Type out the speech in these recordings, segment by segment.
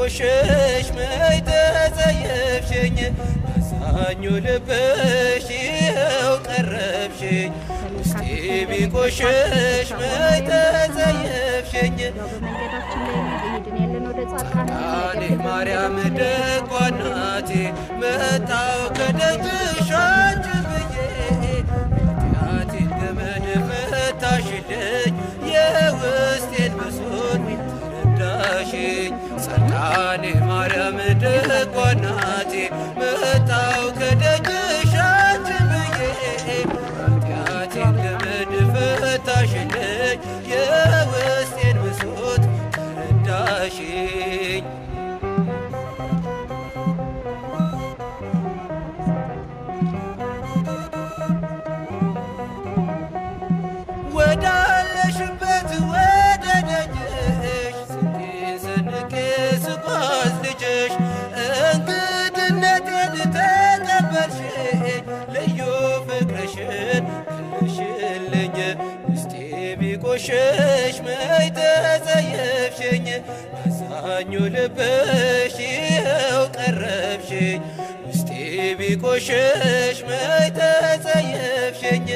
ቢቆሸሽ መች ተጸየፍሽኝ አዛኙ ልብሽ ይኸው ቀረብሽኝ ውስጤ ቢቆሸሽ መች ተጸየፍሽኝ ጸጋኔ ማርያም ደጓ እናቴ መጣሁ ከደጅሽ አንቺን ብዬ ኃጢአቴን ገመድ ፈታሽልኝ የውስጤን ብሶት ተረዳሽኝ ጸጋኔ ማርያም ደጓ እናቴ መጣሁ ከደጅሽ አንቺን ብዬ ኃጢአቴን ገመድ ፈታሽልኝ የውስጤን ብሶት ተረዳሽኝ ወዳለሽበት ወደ ደጅሽ ስንቄን ሰንቄ ስጓዝ ልጅሽ እንግድነቴን ተቀበልሽኝ ልዩ ፍቅርሽን ክልሽልኝ ውስጤ ቢቆሸሽ መች ተጸየፍሽኝ አዛኙ ልብሽ ይኸው ቀረብሽኝ ውስጤ ቢቆሸሽ መች ተጸየፍሽኝ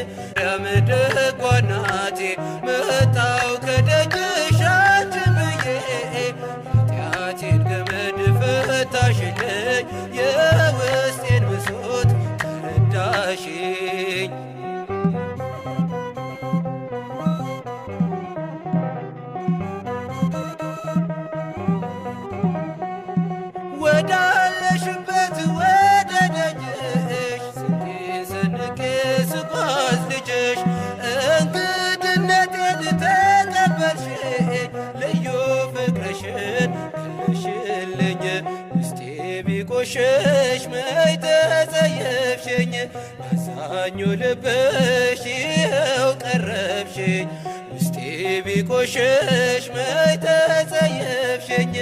ማርያም ደጓ እናቴ መጣሁ ከደጅሽ አንቺን ብዬ ኃጢአቴን ገመድ ፈታሽልኝ የውስጤን ብሶት ተረዳሽኝ ወዳለሽበት ወደ ደጅሽ ስንቄን ሰንቄ ስጓዝ ልጅሽ እንግድነቴን ተቀበልሽኝ ልዩ ፍቅርሽን ክልሽልኝ ውስጤ ቢቆሸሽ መች ተጸየፍሽኝ አዛኙ ልብሽ ይኸው ቀረብሽኝ ውስጤ ቢቆሸሽ መች ተጸየፍሽኝ